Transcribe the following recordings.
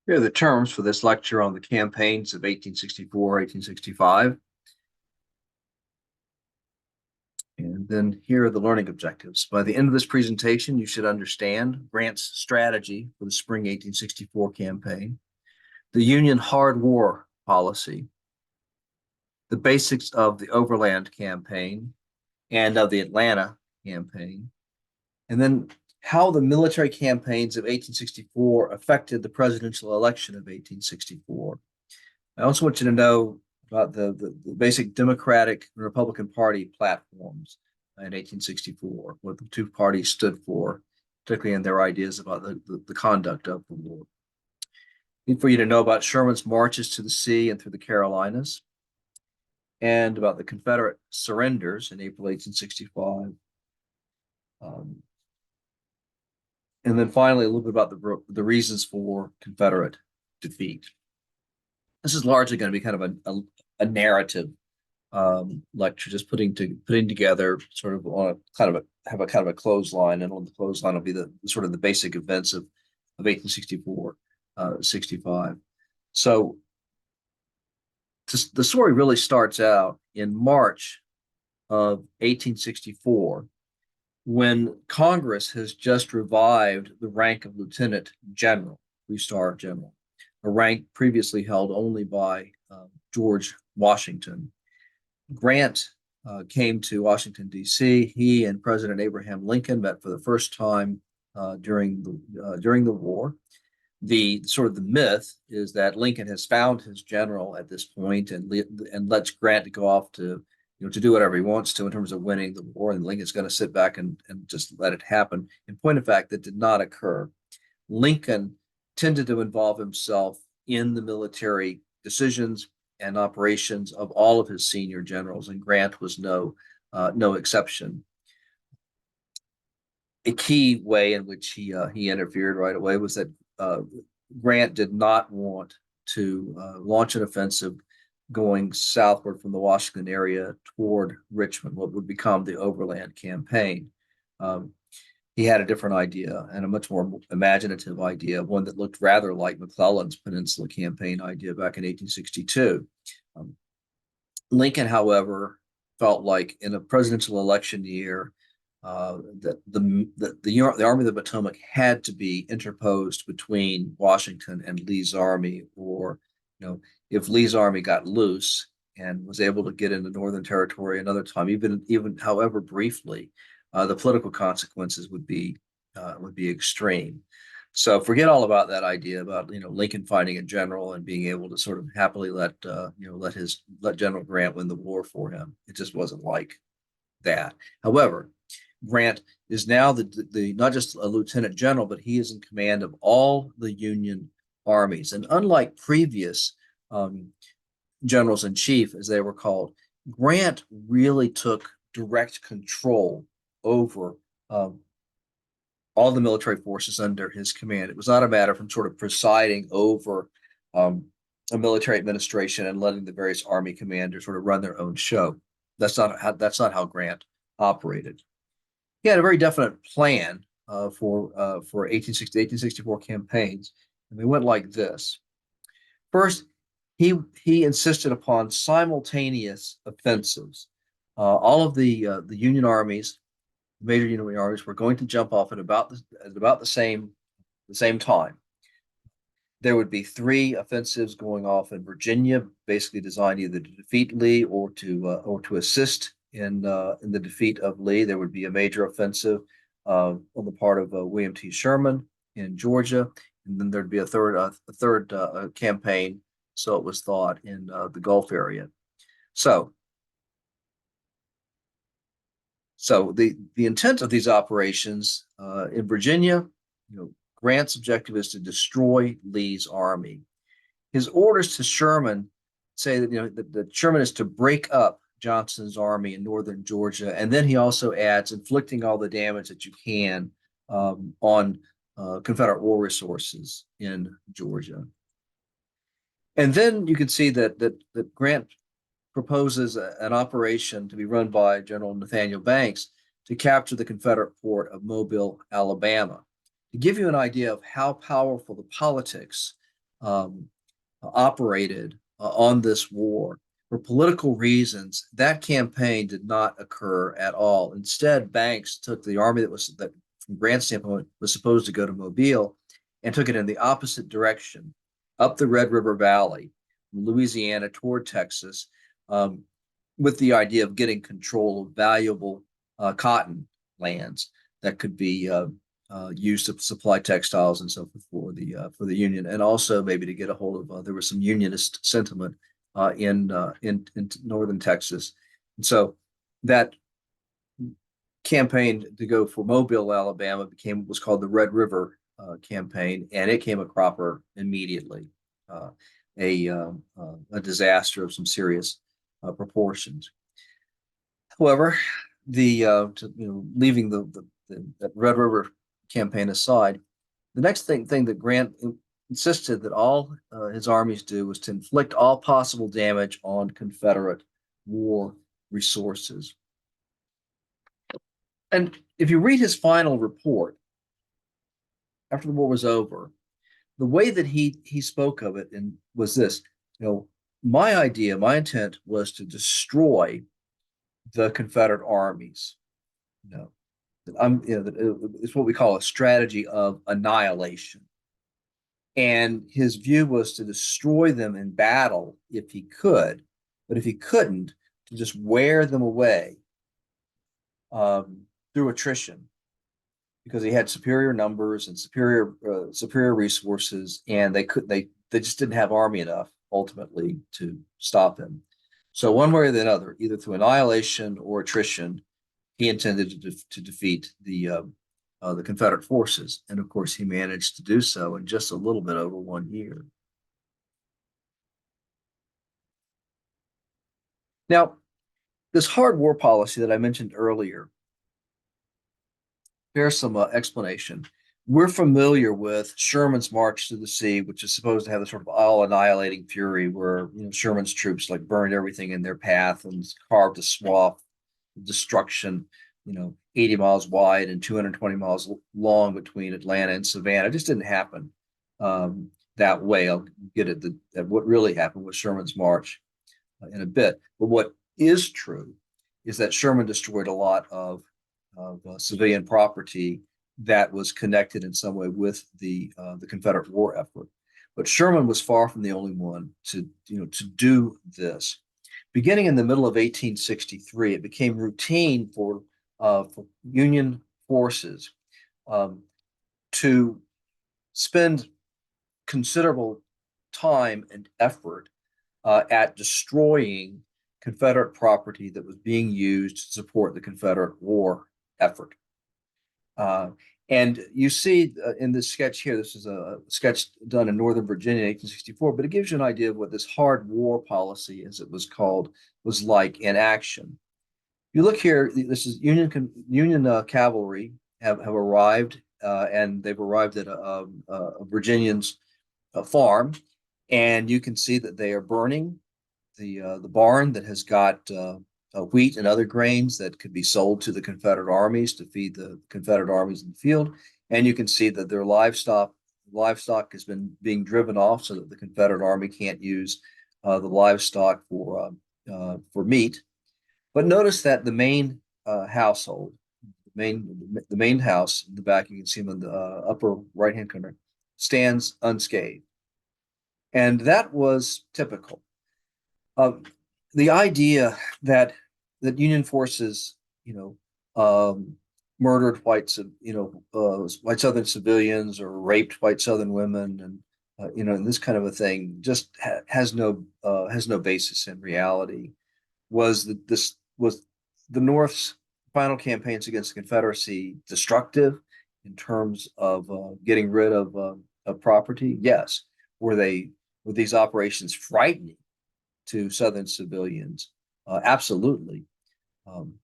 Here are the terms for this lecture on the campaigns of 1864, 1865. And then here are the learning objectives. By the end of this presentation, you should understand Grant's strategy for the spring 1864 campaign, the Union hard war policy, the basics of the Overland campaign and of the Atlanta campaign, and then how the military campaigns of 1864 affected the presidential election of 1864. I also want you to know about the basic Democratic and Republican Party platforms in 1864, what the two parties stood for, particularly in their ideas about the conduct of the war. Need for you to know about Sherman's marches to the sea and through the Carolinas, and about the Confederate surrenders in April 1865. And then finally, a little bit about the reasons for Confederate defeat. This is largely going to be kind of a narrative lecture, just putting together sort of on a kind of a clothesline, and on the clothesline will be the sort of the basic events of 1864, 65. So the story really starts out in March of 1864, when Congress has just revived the rank of lieutenant general, three-star general, a rank previously held only by George Washington. Grant came to Washington, D.C. He and President Abraham Lincoln met for the first time during the war. The sort of the myth is that Lincoln has found his general at this point and lets Grant go off to do whatever he wants to in terms of winning the war, and Lincoln's going to sit back and just let it happen. In point of fact, that did not occur. Lincoln tended to involve himself in the military decisions and operations of all of his senior generals, and Grant was no exception. A key way in which he interfered right away was that Grant did not want to launch an offensive going southward from the Washington area toward Richmond, what would become the Overland Campaign. He had a different idea, and a much more imaginative idea, one that looked rather like McClellan's Peninsula Campaign idea back in 1862. Lincoln, however, felt like in a presidential election year, that the Army of the Potomac had to be interposed between Washington and Lee's army, or if Lee's army got loose and was able to get into Northern Territory another time, even however briefly, the political consequences would be extreme. So forget all about that idea about Lincoln finding a general and being able to sort of happily let General Grant win the war for him. It just wasn't like that. However, Grant is now the not just a lieutenant general, but he is in command of all the Union armies. And unlike previous generals in chief, as they were called, Grant really took direct control over all the military forces under his command. It was not a matter of him sort of presiding over a military administration and letting the various army commanders sort of run their own show. That's not how Grant operated. He had a very definite plan for 1860, 1864 campaigns, and they went like this. First, he insisted upon simultaneous offensives. All of the Union armies, major Union armies, were going to jump off at about the same time. There would be three offensives going off in Virginia, basically designed either to defeat Lee or to assist in the defeat of Lee. There would be a major offensive on the part of William T. Sherman in Georgia, and then there'd be a third campaign, so it was thought, in the Gulf area. So the intent of these operations in Virginia, Grant's objective is to destroy Lee's army. His orders to Sherman say that Sherman is to break up Johnston's army in northern Georgia, and then he also adds inflicting all the damage that you can on Confederate war resources in Georgia. And then you can see that Grant proposes an operation to be run by General Nathaniel Banks to capture the Confederate port of Mobile, Alabama. To give you an idea of how powerful the politics um, operated on this war. For political reasons, that campaign did not occur at all. Instead, Banks took the army that from Grant's standpoint was supposed to go to Mobile and took it in the opposite direction, up the Red River Valley, from Louisiana toward Texas, um, with the idea of getting control of valuable cotton lands that could be used to supply textiles and so forth for the Union, and also maybe to get a hold of there was some Unionist sentiment in northern Texas, and so that campaign to go for Mobile, Alabama, was called the Red River campaign, and it came a cropper immediately, uh, a disaster of some serious proportions. However, leaving the Red River campaign aside, the next thing that Grant insisted that all his armies do was to inflict all possible damage on Confederate war resources. And if you read his final report after the war was over, the way that he spoke of it and was this, my idea, my intent was to destroy the Confederate armies. You know, it's what we call a strategy of annihilation. And his view was to destroy them in battle if he could, but if he couldn't, to just wear them away through attrition because he had superior numbers and superior resources, and they just didn't have army enough ultimately to stop him. So one way or the other, either through annihilation or attrition, he intended to defeat the Confederate forces, and of course he managed to do so in just a little bit over 1 year. Now, this hard war policy that I mentioned earlier bears some explanation. We're familiar with Sherman's March to the Sea, which is supposed to have the sort of all-annihilating fury where Sherman's troops like burned everything in their path and carved a swath of destruction, 80 miles wide and 220 miles long between Atlanta and Savannah. It just didn't happen that way. I'll get at what really happened with Sherman's March in a bit. But what is true is that Sherman destroyed a lot of civilian property that was connected in some way with the Confederate war effort. But Sherman was far from the only one to do this. Beginning in the middle of 1863, it became routine for Union forces to spend considerable time and effort at destroying Confederate property that was being used to support the Confederate war effort. And you see in this sketch here, this is a sketch done in Northern Virginia in 1864, but it gives you an idea of what this hard war policy, as it was called, was like in action. You look here, this is Union cavalry have arrived, and they've arrived at a Virginian's farm, and you can see that they are burning the barn that has got wheat and other grains that could be sold to the Confederate armies to feed the Confederate armies in the field. And you can see that their livestock has been being driven off so that the Confederate army can't use the livestock for meat. But notice that the main household, the main house in the back, you can see them in the upper right hand corner, stands unscathed, and that was typical. The idea that Union forces, murdered white Southern civilians or raped white Southern women, and this kind of a thing just has no basis in reality. Was the North's final campaigns against the Confederacy destructive in terms of getting rid of property? Yes. Were these operations frightening to Southern civilians? Absolutely.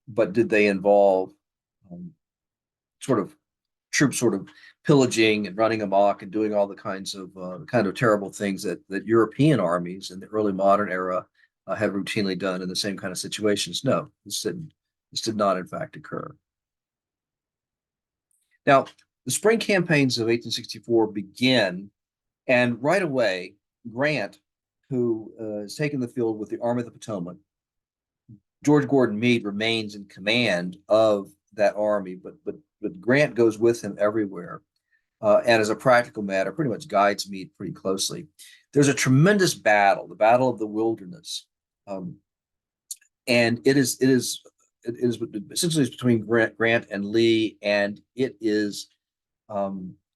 But did they involve troops pillaging and running amok and doing all the kinds of terrible things that European armies in the early modern era had routinely done in the same kind of situations? No, this did not in fact occur. Now, the spring campaigns of 1864 begin And right away, Grant, who is taking the field with the Army of the Potomac, George Gordon Meade remains in command of that army, but Grant goes with him everywhere, and as a practical matter, pretty much guides Meade pretty closely. There's a tremendous battle, the Battle of the Wilderness, um, and it is essentially between Grant and Lee, and it is a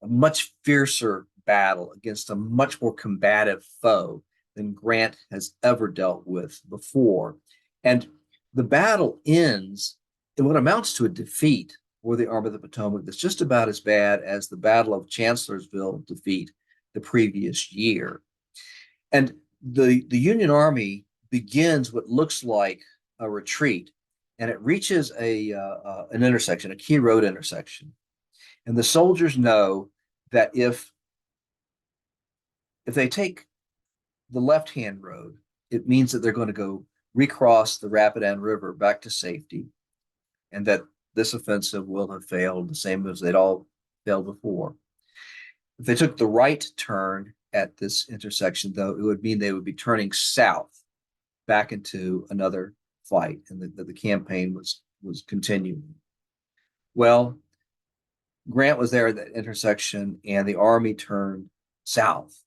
much fiercer battle against a much more combative foe than Grant has ever dealt with before. And the battle ends in what amounts to a defeat for the Army of the Potomac that's just about as bad as the Battle of Chancellorsville defeat the previous year. And the Union Army begins what looks like a retreat, and it reaches an intersection, a key road intersection. And the soldiers know that if they take the left-hand road, it means that they're going to go recross the Rapidan River back to safety, and that this offensive will have failed the same as they'd all failed before. If they took the right turn at this intersection, though, it would mean they would be turning south back into another fight, and the campaign was continuing. Well, Grant was there at that intersection, and the army turned south.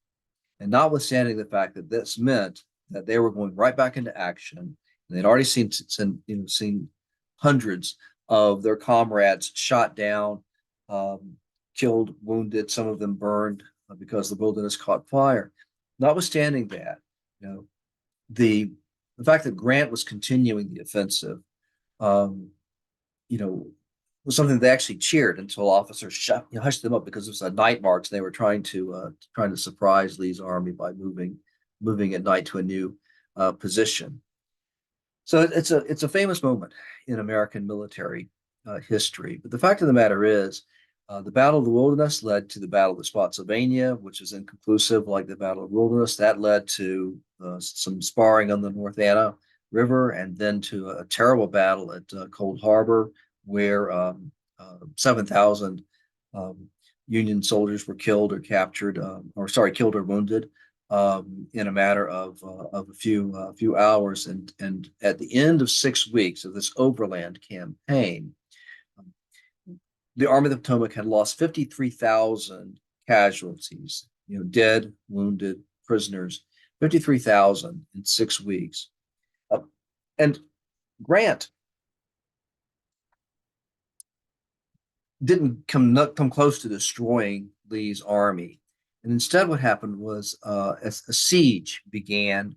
And notwithstanding the fact that this meant that they were going right back into action, and they'd already seen hundreds of their comrades shot down, killed, wounded, some of them burned because the wilderness caught fire. Notwithstanding that, you know, the the fact that Grant was continuing the offensive, um, you know, was something they actually cheered until officers hushed them up because it was a night march. And they were trying to surprise Lee's army by moving at night to a new position. So it's a famous moment in American military history. But the fact of the matter is, the Battle of the Wilderness led to the Battle of Spotsylvania, which is inconclusive, like the Battle of the Wilderness. That led to some sparring on the North Anna River, and then to a terrible battle at Cold Harbor, where 7,000 um, Union soldiers were killed or captured, killed or wounded in a matter of a few hours. And at the end of 6 weeks of this overland campaign, the Army of the Potomac had lost 53,000 casualties, dead, wounded, prisoners, 53,000 in 6 weeks. And Grant didn't come close to destroying Lee's army. And instead, what happened was a siege began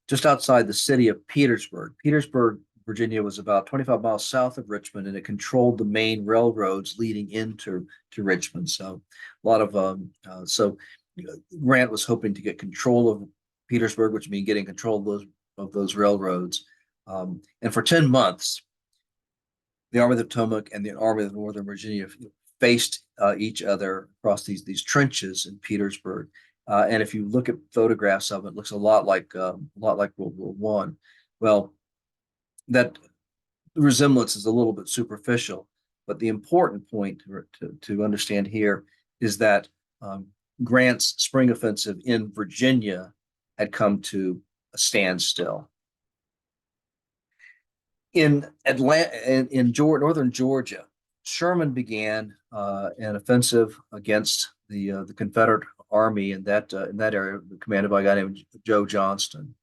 just outside the city of Petersburg. Petersburg, Virginia, was about 25 miles south of Richmond, and it controlled the main railroads leading into Richmond. So, a lot of Grant was hoping to get control of Petersburg, which means getting control of those railroads. And for 10 months, the Army of the Potomac and the Army of Northern Virginia faced each other across these trenches in Petersburg. And if you look at photographs of it, it looks a lot like World War One. Well, that resemblance is a little bit superficial, but the important point to understand here is that Grant's spring offensive in Virginia had come to a standstill. In northern Georgia, Sherman began an offensive against the Confederate Army in that area, commanded by a guy named Joe Johnston.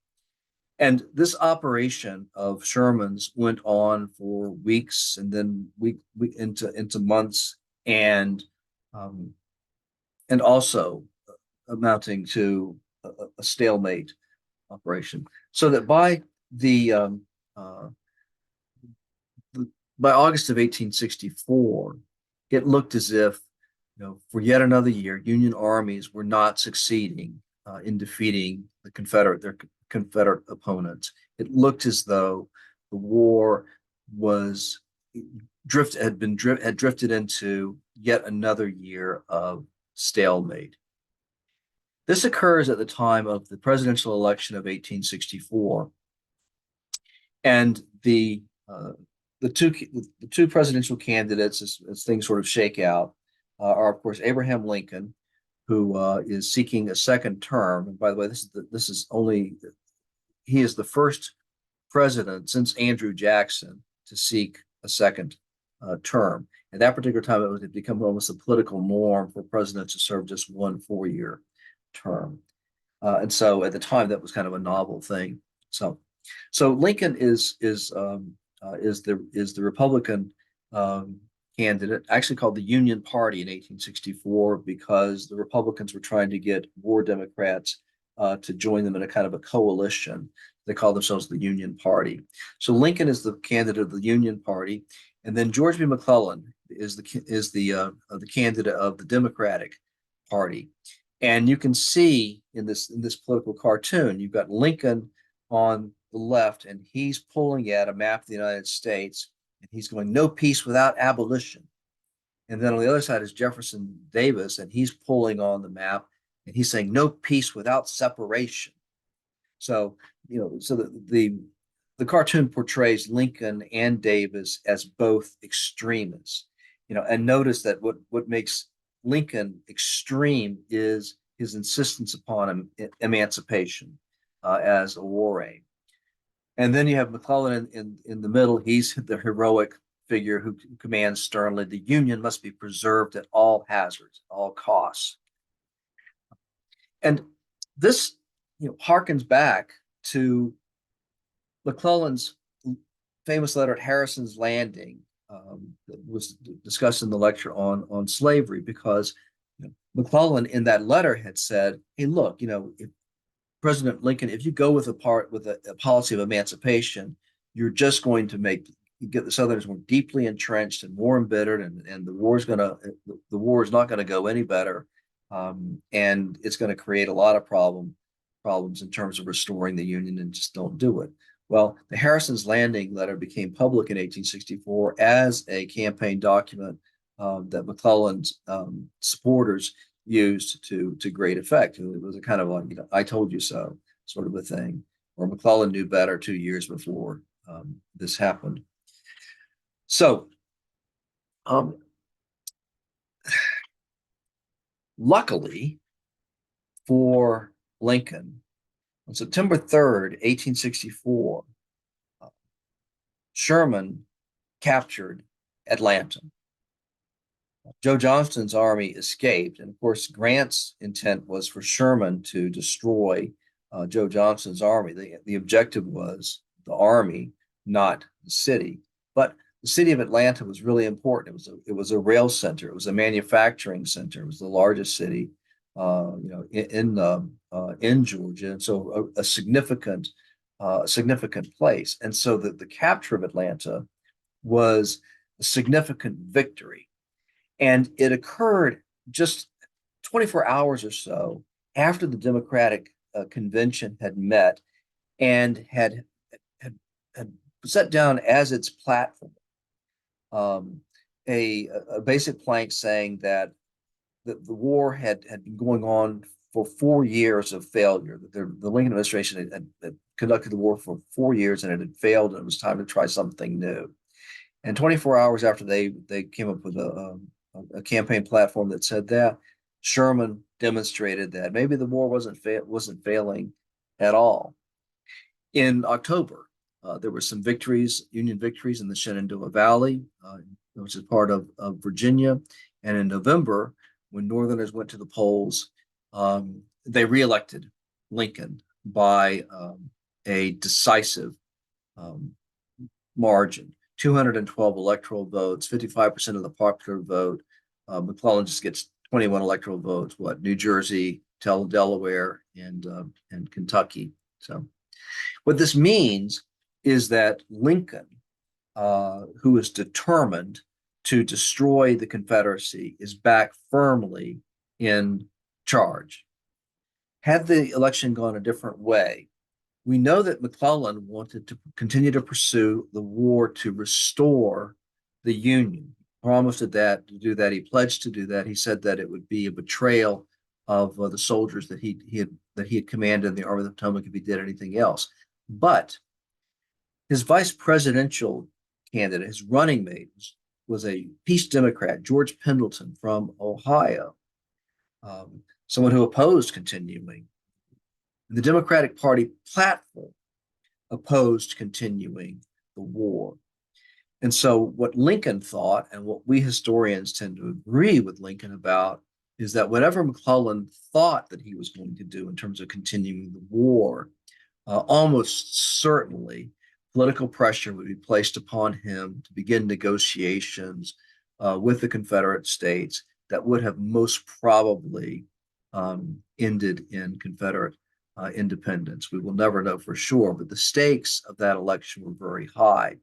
And this operation of Sherman's went on for weeks, and then week into months, and also amounting to a stalemate operation. So that by August of 1864, it looked as if, for yet another year, Union armies were not succeeding in defeating their Confederate opponents. It looked as though the war had drifted into yet another year of stalemate. This occurs at the time of the presidential election of 1864, and the two presidential candidates, as things sort of shake out, are of course Abraham Lincoln, who is seeking a second term. And by the way, he is the first president since Andrew Jackson to seek a second term. At that particular time, it had become almost a political norm for presidents to serve just one 4-year term. And so at the time, that was kind of a novel thing. So Lincoln is the Republican candidate, actually called the Union Party in 1864, because the Republicans were trying to get war Democrats to join them in a kind of a coalition. They call themselves the Union Party. So Lincoln is the candidate of the Union Party, and then George B. McClellan is the candidate of the Democratic Party. And you can see in this political cartoon, you've got Lincoln on the left, and he's pulling at a map of the United States, and he's going, "No peace without abolition." And then on the other side is Jefferson Davis, and he's pulling on the map, and he's saying, "No peace without separation." So, so the cartoon portrays Lincoln and Davis as both extremists, and notice that what makes Lincoln extreme is his insistence upon emancipation as a war aim. And then you have McClellan in the middle. He's the heroic figure who commands sternly, "The Union must be preserved at all hazards, all costs." And this, harkens back to McClellan's famous letter at Harrison's Landing, that was discussed in the lecture on slavery, because McClellan in that letter had said, "Hey, look, if President Lincoln, if you go with a policy of emancipation, you're just going to get the Southerners more deeply entrenched and more embittered, and the war is not going to go any better, and it's going to create a lot of problems in terms of restoring the Union, and just don't do it." Well, the Harrison's Landing letter became public in 1864 as a campaign document that McClellan's supporters used to great effect. It was a kind of like, "I told you so" sort of a thing, or McClellan knew better 2 years before this happened. So, luckily for Lincoln, on September 3rd, 1864, Sherman captured Atlanta. Joe Johnston's army escaped, and of course, Grant's intent was for Sherman to destroy Joe Johnston's army. The objective was the army, not the city. But the city of Atlanta was really important. It was a rail center. It was a manufacturing center. It was the largest city, in Georgia, and so a significant place. And so the capture of Atlanta was a significant victory. And it occurred just 24 hours or so after the Democratic convention had met and had set down as its platform a basic plank saying that the war had been going on for 4 years of failure. The Lincoln administration had conducted the war for 4 years, and it had failed, and it was time to try something new. And 24 hours after they came up with a campaign platform that said that, Sherman demonstrated that maybe the war wasn't failing at all. In October, there were some Union victories in the Shenandoah Valley, which is part of Virginia. And in November, when Northerners went to the polls, they reelected Lincoln by a decisive margin. 212 electoral votes, 55% of the popular vote. McClellan just gets 21 electoral votes. New Jersey, Delaware, and Kentucky. So, what this means is that Lincoln, who is determined to destroy the Confederacy, is back firmly in charge. Had the election gone a different way, we know that McClellan wanted to continue to pursue the war to restore the Union. He promised to do that. He pledged to do that. He said that it would be a betrayal of the soldiers that he had commanded in the Army of the Potomac if he did anything else. But his vice presidential candidate, his running mate, was a Peace Democrat, George Pendleton from Ohio. someone who opposed continuing. The Democratic Party platform opposed continuing the war. And so, what Lincoln thought, and what we historians tend to agree with Lincoln about, is that whatever McClellan thought that he was going to do in terms of continuing the war, almost certainly political pressure would be placed upon him to begin negotiations with the Confederate States that would have most probably ended in Confederate independence. We will never know for sure, but the stakes of that election were very high.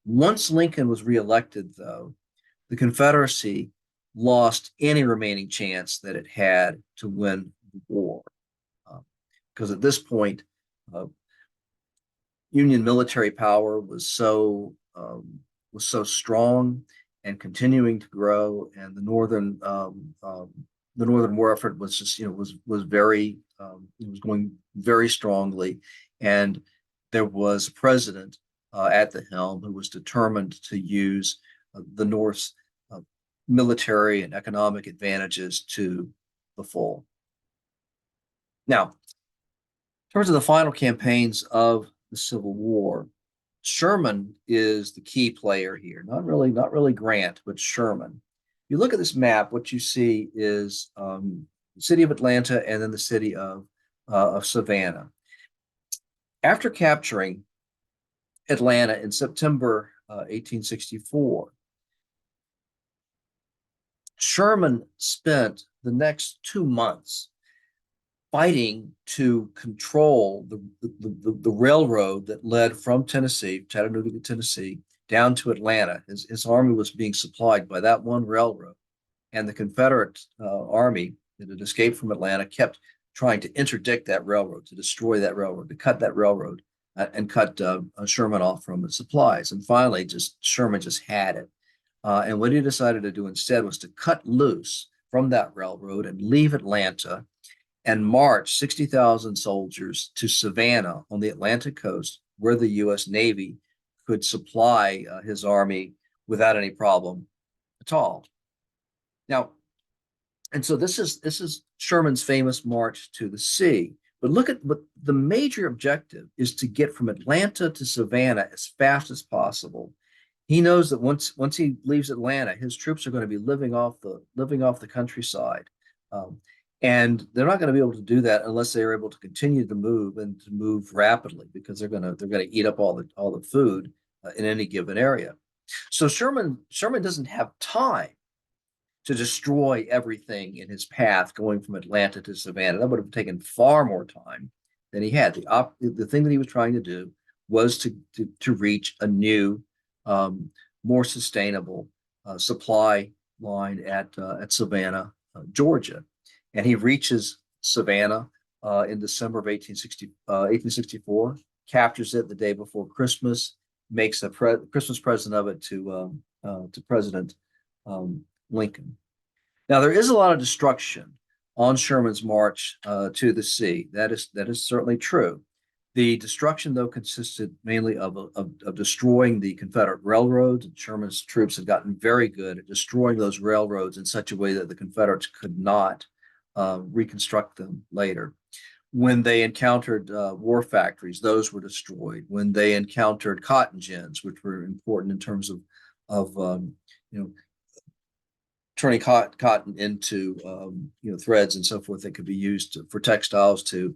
Once Lincoln was reelected, though, the Confederacy lost any remaining chance that it had to win the war. Because at this point, uh, Union military power was so strong and continuing to grow, and the Northern war effort was just was very it was going very strongly, and there was a president at the helm who was determined to use the North's military and economic advantages to the full. Now, in terms of the final campaigns of the Civil War, Sherman is the key player here. Not really Grant, but Sherman. If you look at this map, what you see is the city of Atlanta and then the city of Savannah. After capturing Atlanta in September 1864, Sherman spent the next 2 months fighting to control the railroad that led from Tennessee, Chattanooga, Tennessee, down to Atlanta. His army was being supplied by that one railroad. And the Confederate army that had escaped from Atlanta kept trying to interdict that railroad, to destroy that railroad, to cut that railroad, and cut Sherman off from its supplies. And finally, Sherman just had it. And what he decided to do instead was to cut loose from that railroad and leave Atlanta and march 60,000 soldiers to Savannah on the Atlantic coast, where the U.S. Navy could supply his army without any problem at all. Now, and so this is Sherman's famous march to the sea. But look at what the major objective is: to get from Atlanta to Savannah as fast as possible. He knows that once he leaves Atlanta, his troops are going to be living off the countryside. And they're not going to be able to do that unless they are able to continue to move and to move rapidly, because they're going to eat up all the food in any given area. So Sherman doesn't have time to destroy everything in his path going from Atlanta to Savannah. That would have taken far more time than he had. The thing that he was trying to do was to reach a new, more sustainable supply line at Savannah, Georgia. And he reaches Savannah in December of 1864, captures it the day before Christmas, makes a Christmas present of it to President Lincoln. Now, there is a lot of destruction on Sherman's march to the sea. That is certainly true. The destruction, though, consisted mainly of destroying the Confederate railroads. Sherman's troops had gotten very good at destroying those railroads in such a way that the Confederates could not reconstruct them later. When they encountered war factories, those were destroyed. When they encountered cotton gins, which were important in terms of turning cotton into threads and so forth that could be used for textiles to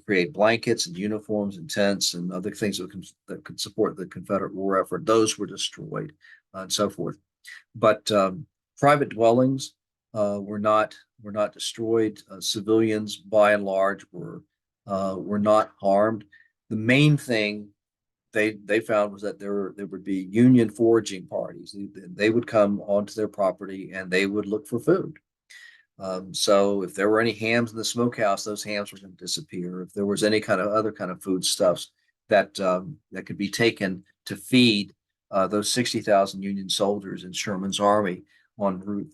create blankets and uniforms and tents and other things that could support the Confederate war effort, those were destroyed and so forth. But private dwellings were not destroyed. Civilians, by and large, were not harmed. The main thing they found was that there would be Union foraging parties. They would come onto their property and they would look for food. So if there were any hams in the smokehouse, those hams were going to disappear. If there was any kind of other kind of foodstuffs that could be taken to feed those 60,000 Union soldiers in Sherman's army en route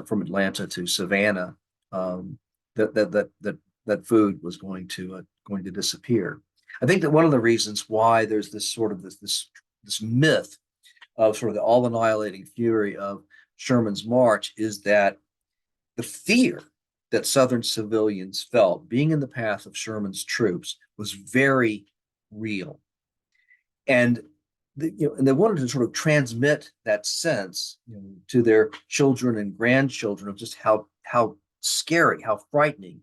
from Atlanta to Savannah, that food was going to disappear. I think that one of the reasons why there's this myth of sort of the all annihilating fury of Sherman's march is that the fear that Southern civilians felt being in the path of Sherman's troops was very real. And and they wanted to sort of transmit that sense, to their children and grandchildren of just how scary, how frightening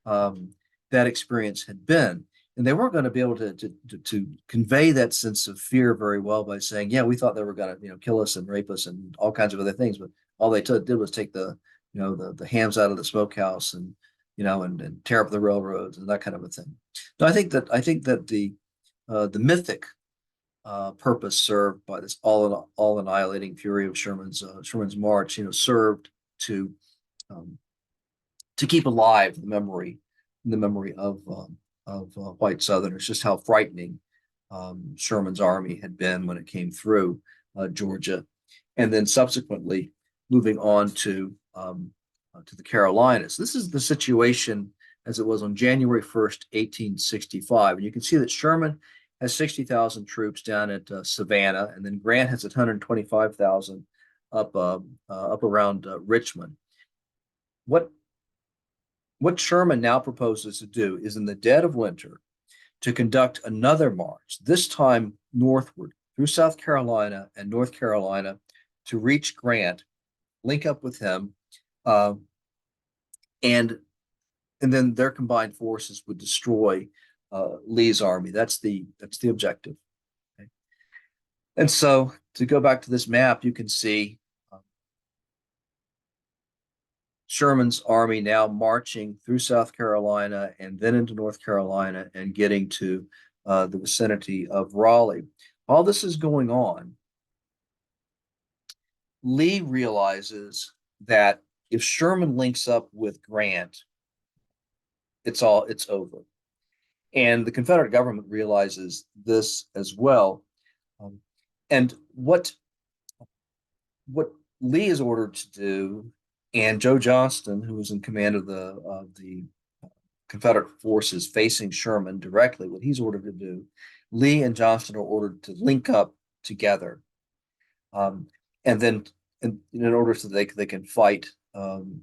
that experience had been. And they weren't going to be able to convey that sense of fear very well by saying, "Yeah, we thought they were going to kill us and rape us and all kinds of other things," but all they did was take the hams out of the smokehouse and and tear up the railroads and that kind of a thing. So I think that the mythic purpose served by this all annihilating fury of Sherman's march, served to um, to keep alive the memory of white Southerners, just how frightening Sherman's army had been when it came through Georgia, and then subsequently moving on to the Carolinas. This is the situation as it was on January 1st, 1865, and you can see that Sherman has 60,000 troops down at Savannah, and then Grant has 125,000 up around Richmond. What what Sherman now proposes to do is in the dead of winter to conduct another march, this time northward through South Carolina and North Carolina to reach Grant, link up with him, uh, and and then their combined forces would destroy Lee's army. That's the objective. Okay? And so to go back to this map, you can see Sherman's army now marching through South Carolina and then into North Carolina and getting to the vicinity of Raleigh. While this is going on, Lee realizes that if Sherman links up with Grant, it's over. And the Confederate government realizes this as well. Um, and what Lee is ordered to do, and Joe Johnston, who was in command of the Confederate forces facing Sherman directly, what he's ordered to do, Lee and Johnston are ordered to link up together, and then in order so they can fight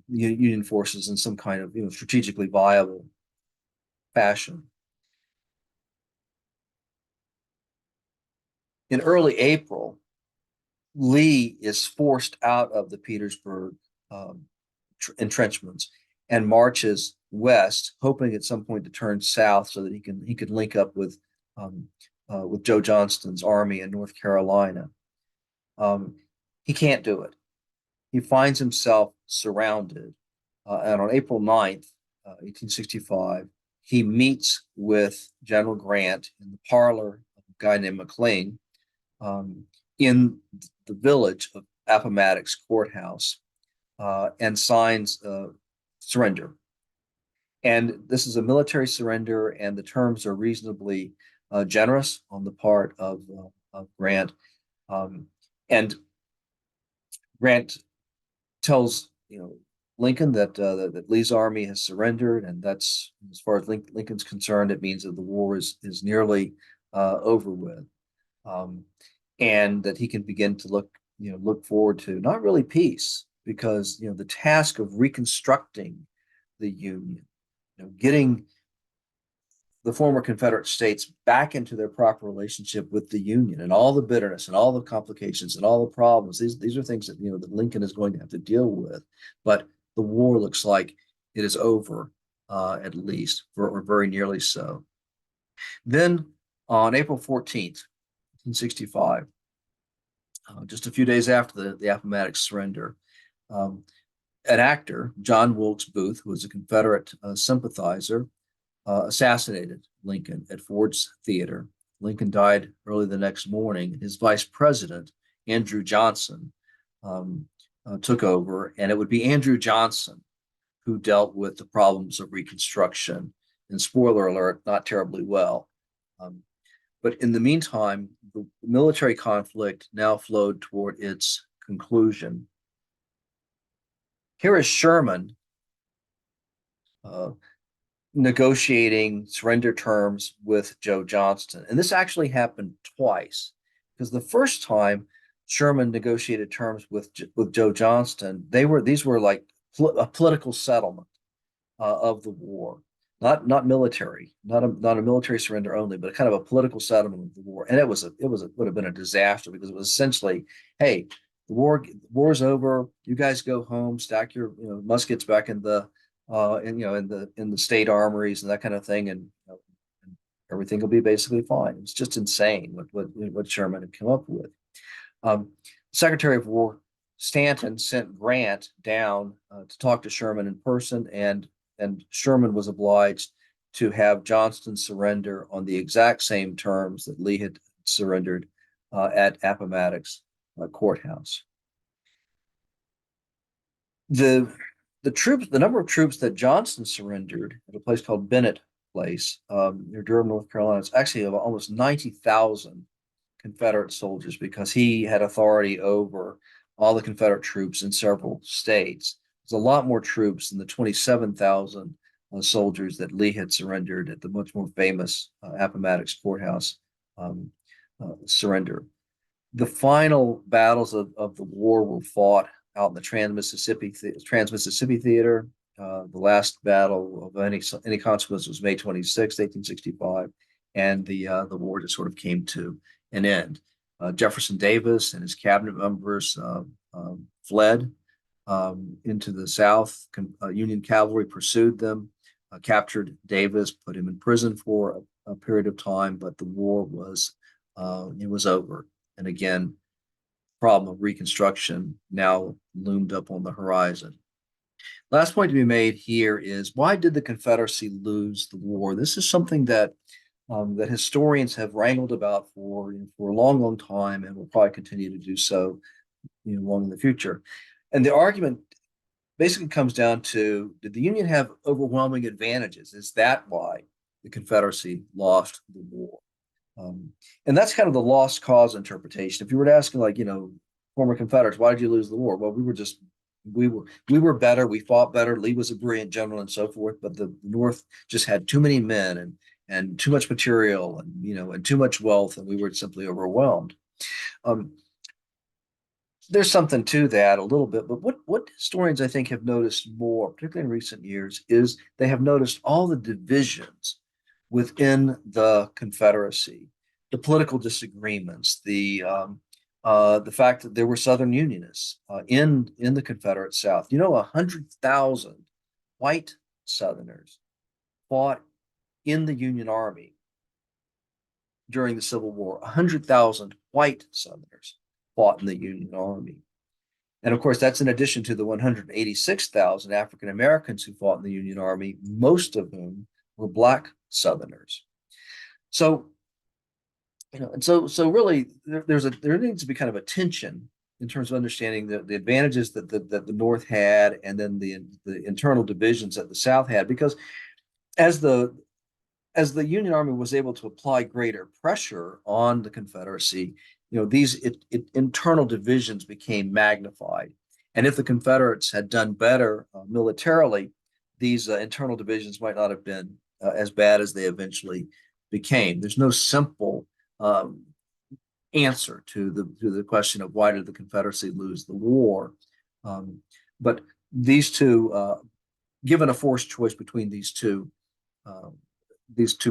Union forces in some kind of strategically viable fashion. In early April, Lee is forced out of the Petersburg entrenchments and marches west, hoping at some point to turn south so that he could link up with Joe Johnston's army in North Carolina. He can't do it. He finds himself surrounded, and on April 9th, 1865, he meets with General Grant in the parlor of a guy named McLean in the village of Appomattox Courthouse, and signs surrender. And this is a military surrender, and the terms are reasonably generous on the part of Grant. And Grant tells Lincoln that Lee's army has surrendered, and that's, as far as Lincoln's concerned, it means that the war is nearly over with, and that he can begin to look forward to not really peace, because the task of reconstructing the Union, getting the former Confederate states back into their proper relationship with the Union, and all the bitterness and all the complications and all the problems. These are things that Lincoln is going to have to deal with. But the war looks like it is over, at least, or very nearly so. Then on April 14th, 1865, just a few days after the Appomattox surrender, an actor, John Wilkes Booth, who was a Confederate sympathizer, assassinated Lincoln at Ford's Theater. Lincoln died early the next morning. His vice president, Andrew Johnson, took over, and it would be Andrew Johnson who dealt with the problems of Reconstruction. And spoiler alert, not terribly well. But in the meantime, the military conflict now flowed toward its conclusion. Here is Sherman negotiating surrender terms with Joe Johnston. And this actually happened twice, because the first time Sherman negotiated terms with Joe Johnston, these were like a political settlement. of the war. Not military, not a military surrender only, but a kind of a political settlement of the war. And would have been a disaster because it was essentially, hey, war's over. You guys go home, stack your muskets back in the in the state armories and that kind of thing, and everything will be basically fine. It's just insane what Sherman had come up with. Um, Secretary of War Stanton sent Grant down to talk to Sherman in person, and Sherman was obliged to have Johnston surrender on the exact same terms that Lee had surrendered at Appomattox courthouse. The the number of troops that Johnston surrendered at a place called Bennett Place near Durham, North Carolina, is actually almost 90,000 Confederate soldiers because he had authority over all the Confederate troops in several states. There's a lot more troops than the 27,000 soldiers that Lee had surrendered at the much more famous Appomattox Courthouse surrender. The final battles of the war were fought out in the Trans-Mississippi Theater. The last battle of any consequence was May 26, 1865, and the war just sort of came to an end. Jefferson Davis and his cabinet members fled into the South. Union cavalry pursued them, captured Davis, put him in prison for a period of time, but the war was over. And again, problem of Reconstruction now loomed up on the horizon. Last point to be made here is, why did the Confederacy lose the war? This is something that that historians have wrangled about for a long, long time, and will probably continue to do so long in the future. And the argument basically comes down to, did the Union have overwhelming advantages? Is that why the Confederacy lost the war? And that's kind of the lost cause interpretation. If you were to ask, like, former Confederates, why did you lose the war? Well, we were better. We fought better. Lee was a brilliant general and so forth, but the North just had too many men and too much material and too much wealth, and we were simply overwhelmed. There's something to that a little bit, but what historians I think have noticed more, particularly in recent years, is they have noticed all the divisions within the Confederacy, the political disagreements, the fact that there were Southern Unionists in the Confederate South. 100,000 white Southerners fought in the Union Army during the Civil War. 100,000 white Southerners fought in the Union Army. And of course, that's in addition to the 186,000 African Americans who fought in the Union Army, most of whom were Black Southerners. So, so really, there needs to be kind of a tension in terms of understanding the advantages that the North had, and then the internal divisions that the South had, because as the Union Army was able to apply greater pressure on the Confederacy, these internal divisions became magnified. And if the Confederates had done better militarily, these internal divisions might not have been as bad as they eventually became. There's no simple answer to the question of why did the Confederacy lose the war. But these two, given a forced choice between these two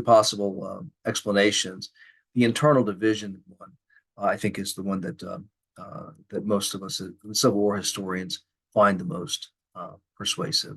possible explanations, the internal division one, I think, is the one that most of us, Civil War historians, find the most persuasive.